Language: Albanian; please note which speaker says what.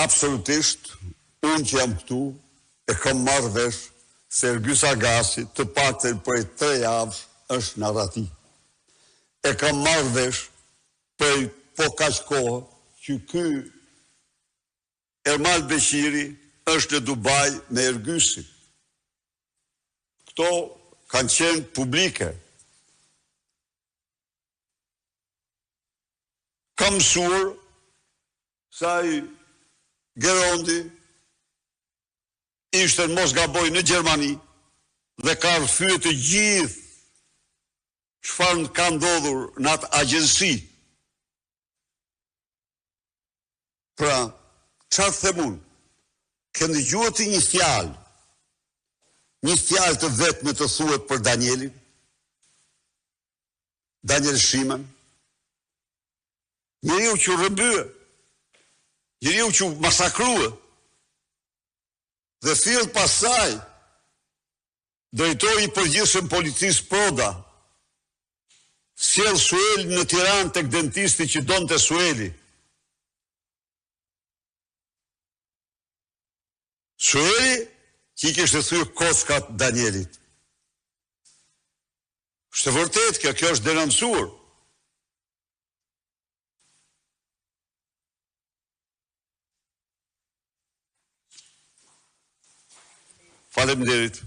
Speaker 1: absolutisht, unë që jam këtu, e kam marrë vesh se Ergjys Agasi të paktën për 3 javë është narrativ. E kam marrë vesh për po kaq kohë që ky Ermal Beqiri është në Dubai me Ergysin. Këto kanë qenë publike. Kam mësuar sa i Gerondi ishte në mos gaboj në Gjermani dhe ka rrëfyer të gjithë çfarë ka ndodhur në atë agjensi. Pra, çfarë them unë? Ke dëgjuar ti një fjalë të vetme të thuhet për Danielin? Daniel Shiman? Njeriu që rrëbye, njeriu që masakrua, dhe fill pasaj, drejtori i përgjithshëm policisë Proda, sjell Suelin në Tiranë tek dentisti që donte Sueli. Sueli që i kishte thyer kockat Danielit. Është vërtet kjo është denoncuar. Faleminderit.